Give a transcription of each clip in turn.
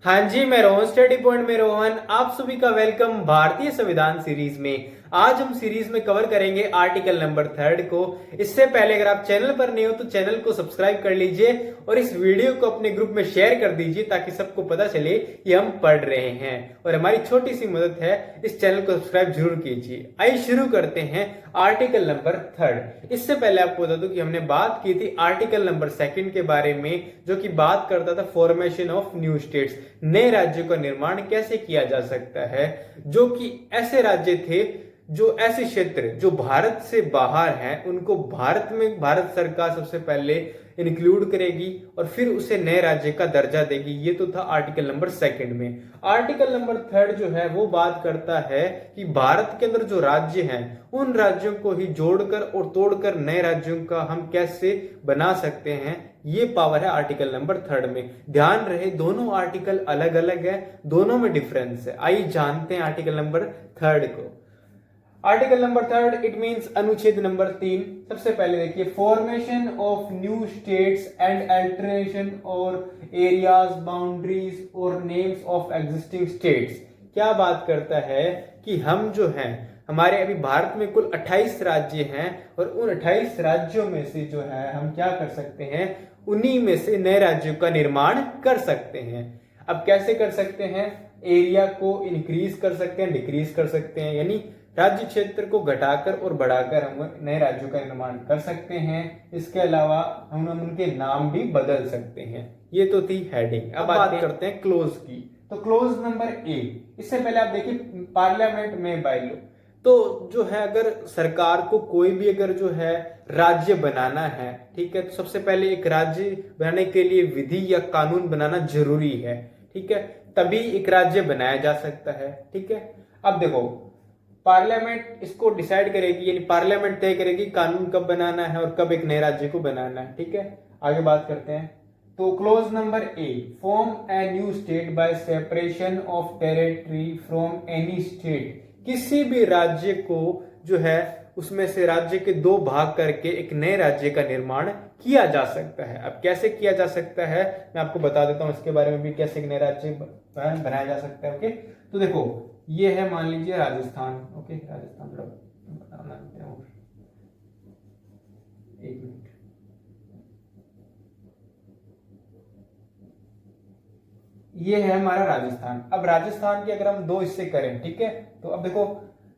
हाँ जी, मैं Rohan study point में रोहन। आप सभी का वेलकम भारतीय संविधान सीरीज में। आज हम सीरीज में कवर करेंगे आर्टिकल नंबर 3 को। इससे पहले अगर आप चैनल पर नए हो तो चैनल को सब्सक्राइब कर लीजिए और इस वीडियो को अपने ग्रुप में शेयर कर दीजिए ताकि सबको पता चले कि हम पढ़ रहे हैं। और हमारी छोटी सी मदद है, इस चैनल को सब्सक्राइब जरूर कीजिए। आइए शुरू करते हैं आर्टिकल नंबर 3। इससे पहले आपको बता दूं कि हमने बात की थी आर्टिकल नंबर 2 के बारे में, जो कि बात करता था फॉर्मेशन ऑफ न्यू स्टेट्स, नए राज्यों का निर्माण कैसे किया जा सकता है। जो कि ऐसे राज्य थे, जो ऐसे क्षेत्र जो भारत से बाहर हैं, उनको भारत में भारत सरकार सबसे पहले इंक्लूड करेगी और फिर उसे नए राज्य का दर्जा देगी। ये तो था आर्टिकल नंबर 2 में। आर्टिकल नंबर 3 जो है वो बात करता है कि भारत के अंदर जो राज्य हैं, उन राज्यों को ही जोड़कर और तोड़कर नए राज्यों का हम कैसे बना सकते हैं, ये पावर है आर्टिकल नंबर 3 में। ध्यान रहे, दोनों आर्टिकल अलग अलग है, दोनों में डिफरेंस है। आइए जानते हैं आर्टिकल नंबर 3 को। आर्टिकल नंबर 3 इट मींस अनुच्छेद नंबर 3। सबसे पहले देखिए, formation of new states and alteration और एरियाज, बाउंड्रीज और नेम्स ऑफ एग्जिस्टिंग स्टेट्स। क्या बात करता है कि हम जो हैं, हमारे अभी भारत में कुल 28 राज्य हैं और उन 28 राज्यों में से जो है हम क्या कर सकते हैं, उन्हीं में से नए राज्यों का निर्माण कर सकते हैं। अब कैसे कर सकते हैं? एरिया को इंक्रीज कर सकते हैं, डिक्रीज कर सकते हैं, यानी राज्य क्षेत्र को घटाकर और बढ़ाकर हम नए राज्यों का निर्माण कर सकते हैं। इसके अलावा हम उनके नाम भी बदल सकते हैं। ये तो थी हेडिंग। अब बात करते हैं क्लोज की। तो क्लोज नंबर ए, इससे पहले आप देखिए पार्लियामेंट में बाय लॉ, तो जो है अगर सरकार को कोई भी अगर जो है राज्य बनाना है, ठीक है, तो सबसे पहले एक राज्य बनाने के लिए विधि या कानून बनाना जरूरी है, ठीक है, तभी एक राज्य बनाया जा सकता है, ठीक है। अब देखो, पार्लियामेंट इसको डिसाइड करेगी, यानी पार्लियामेंट तय करेगी कानून कब बनाना है और कब एक नए राज्य को बनाना है, ठीक है। आगे बात करते हैं। तो close number A, form a new state by separation of territory from any state. किसी भी राज्य को जो है उसमें से राज्य के 2 भाग करके एक नए राज्य का निर्माण किया जा सकता है। अब कैसे किया जा सकता है मैं आपको बता देता हूं, इसके बारे में भी, कैसे एक नए राज्य बनाया जा सकता है। ओके, तो देखो ये है, मान लीजिए राजस्थान। ओके, राजस्थान बताना है, एक मिनट। ये है हमारा राजस्थान। अब राजस्थान के अगर हम 2 हिस्से करें, ठीक है, तो अब देखो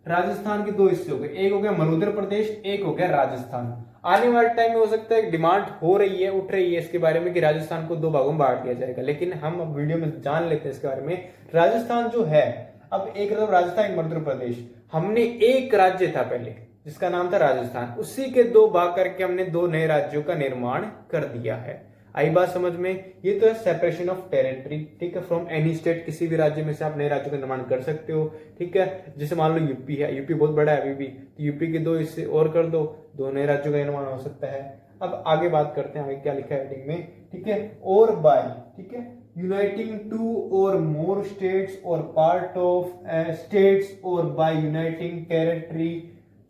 राजस्थान के 2 हिस्से हो गए, एक हो गया मध्य प्रदेश, एक हो गया राजस्थान। आने वाले टाइम में हो सकता है डिमांड हो रही है, उठ रही है इसके बारे में कि राजस्थान को 2 भागों में बांट दिया जाएगा, लेकिन हम अब वीडियो में जान लेते हैं इसके बारे में। राजस्थान जो है, अब एक राजस्थान, एक मध्य प्रदेश, हमने एक राज्य था पहले जिसका नाम था राजस्थान, उसी के 2 भाग करके हमने 2 नए राज्यों का निर्माण कर दिया है। आई बात समझ में? ये तो है सेपरेशन ऑफ टेरिटरी, ठीक है, फ्रॉम एनी स्टेट। किसी भी राज्य में से आप नए राज्यों का निर्माण कर सकते हो, ठीक है। जैसे मान लो यूपी है, यूपी बहुत बड़ा है अभी भी, तो यूपी के 2 हिस्से और कर दो, 2 नए राज्यों का निर्माण हो सकता है। अब आगे बात करते हैं, आगे क्या लिखा है हेडिंग में, ठीक है। और बाय, ठीक है, uniting 2 or more states or part of states or by uniting territory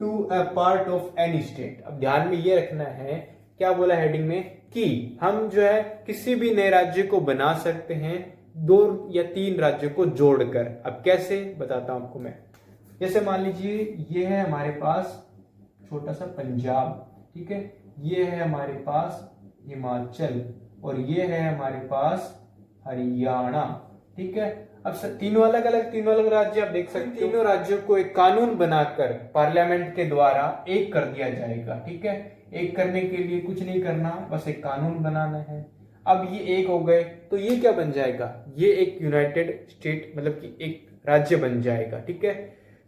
to a part of any state. अब ध्यान में ये रखना है, क्या बोला हेडिंग में, कि हम जो है किसी भी नए राज्य को बना सकते हैं 2 या 3 राज्यों को जोड़कर। अब कैसे बताता हूं आपको मैं। जैसे मान लीजिए ये है हमारे पास छोटा सा पंजाब, ठीक है, ये है हमारे पास हिमाचल और ये है हमारे पास हरियाणा, ठीक है। अब तीनों अलग अलग राज्य आप देख सकते हैं। तीनों राज्यों को एक कानून बनाकर पार्लियामेंट के द्वारा एक कर दिया जाएगा, ठीक है। एक करने के लिए कुछ नहीं करना, बस एक कानून बनाना है। अब ये एक हो गए तो ये क्या बन जाएगा, ये एक यूनाइटेड स्टेट, मतलब कि एक राज्य बन जाएगा, ठीक है।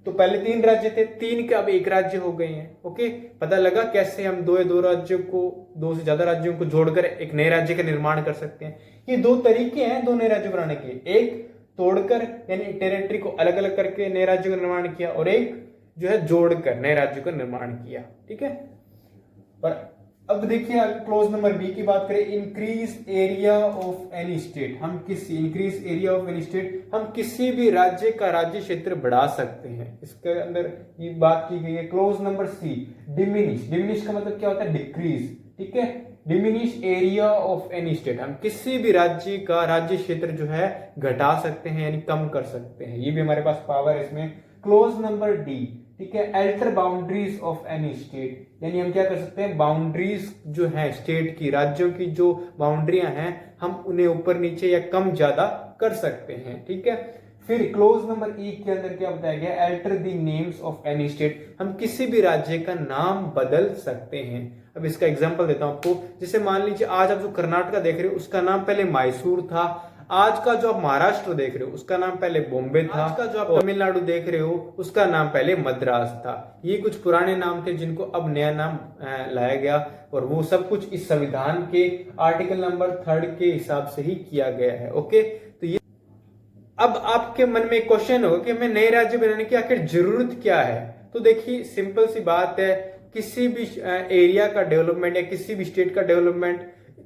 तो पहले 3 राज्य थे, 3 के अब 1 राज्य हो गए हैं। ओके, पता लगा कैसे हम 2 राज्यों को, 2 से ज्यादा राज्यों को जोड़कर एक नए राज्य का निर्माण कर सकते हैं। ये 2 तरीके हैं 2 नए राज्य बनाने के, एक तोड़कर यानी टेरिटरी को अलग अलग करके नए राज्यों का निर्माण किया, और एक जो है जोड़कर नए राज्यों का निर्माण किया, ठीक है। पर अब देखिए क्लोज नंबर बी की बात करें, increase area of any state. हम किसी increase area of any state, हम किसी भी राज्य का राज्य क्षेत्र बढ़ा सकते हैं। इसके अंदर ये बात की गई है। Clause number C, diminish. Diminish का मतलब क्या होता है, डिक्रीज, ठीक है। Diminish area of any state, हम किसी भी राज्य का राज्य क्षेत्र जो है घटा सकते हैं यानी कम कर सकते हैं, ये भी हमारे पास पावर है इसमें। क्लोज नंबर डी, ठीक है, alter boundaries of any state, यानी हम क्या कर सकते हैं, बाउंड्रीज जो है स्टेट की, राज्यों की जो बाउंड्रियां हैं हम उन्हें ऊपर नीचे या कम ज्यादा कर सकते हैं, ठीक है। फिर क्लोज नंबर ई के अंदर क्या बताया गया, alter the names of any state, हम किसी भी राज्य का नाम बदल सकते हैं। अब इसका एग्जांपल देता हूं आपको, जैसे मान लीजिए आज आप जो कर्नाटका देख रहे हो उसका नाम पहले मैसूर था, आज का जो आप महाराष्ट्र देख रहे हो उसका नाम पहले बॉम्बे था, आज का जो आप तमिलनाडु देख रहे हो उसका नाम पहले मद्रास था। ये कुछ पुराने नाम थे जिनको अब नया नाम लाया गया, और वो सब कुछ इस संविधान के आर्टिकल नंबर 3 के हिसाब से ही किया गया है। ओके, तो ये अब आपके मन में एक क्वेश्चन होगा कि हमें नए राज्य बनाने की आखिर जरूरत क्या है। तो देखिए सिंपल सी बात है, किसी भी एरिया का डेवलपमेंट या किसी भी स्टेट का डेवलपमेंट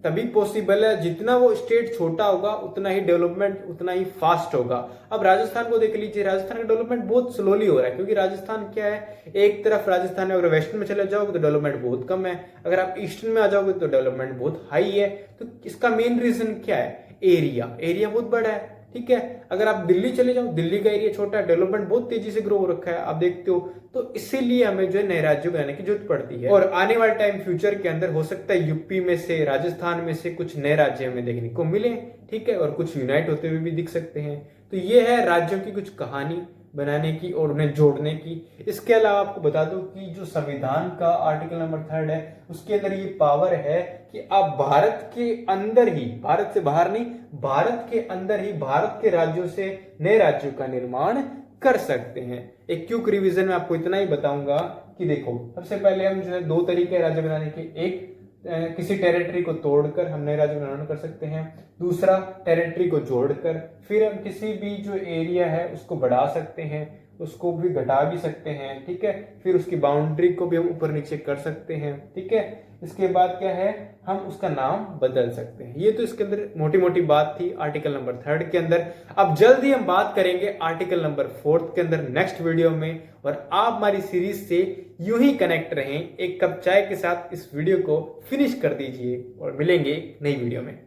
तभी पॉसिबल है, जितना वो स्टेट छोटा होगा उतना ही डेवलपमेंट उतना ही फास्ट होगा। अब राजस्थान को देख लीजिए, राजस्थान का डेवलपमेंट बहुत स्लोली हो रहा है, क्योंकि राजस्थान क्या है, एक तरफ राजस्थान में अगर वेस्टर्न में चले जाओगे तो डेवलपमेंट बहुत कम है, अगर आप ईस्टर्न में आ जाओगे तो डेवलपमेंट बहुत हाई है। तो इसका मेन रीजन क्या है, एरिया बहुत बड़ा है, ठीक है। अगर आप दिल्ली चले जाओ, दिल्ली का एरिया छोटा है, डेवलपमेंट बहुत तेजी से ग्रो हो रखा है, आप देखते हो। तो इसीलिए हमें जो है नए राज्यों बनाने की जरूरत पड़ती है, और आने वाले टाइम फ्यूचर के अंदर हो सकता है यूपी में से, राजस्थान में से कुछ नए राज्य हमें देखने को मिले, ठीक है, और कुछ यूनाइट होते हुए भी दिख सकते हैं। तो ये है राज्यों की कुछ कहानी बनाने की और उन्हें जोड़ने की। इसके अलावा आपको बता दूं कि जो संविधान का आर्टिकल नंबर 3 है उसके अंदर ये पावर है कि आप भारत के अंदर ही, भारत से बाहर नहीं, भारत के अंदर ही भारत के राज्यों से नए राज्यों का निर्माण कर सकते हैं। एक क्विक रिवीजन में आपको इतना ही बताऊंगा कि देखो, सबसे पहले हम जो है 2 तरीके राज्य बनाने के, एक किसी टेरिटरी को तोड़कर हम नए राज्य निर्माण कर सकते हैं, दूसरा टेरिटरी को जोड़कर, फिर हम किसी भी जो एरिया है उसको बढ़ा सकते हैं, उसको भी घटा भी सकते हैं, ठीक है, फिर उसकी बाउंड्री को भी हम ऊपर नीचे कर सकते हैं, ठीक है। इसके बाद क्या है, हम उसका नाम बदल सकते हैं। ये तो इसके अंदर मोटी मोटी बात थी आर्टिकल नंबर 3 के अंदर। अब जल्दी हम बात करेंगे आर्टिकल नंबर 4 के अंदर नेक्स्ट वीडियो में, और आप हमारी सीरीज से यूं ही कनेक्ट रहें, एक कप चाय के साथ इस वीडियो को फिनिश कर दीजिए, और मिलेंगे नई वीडियो में।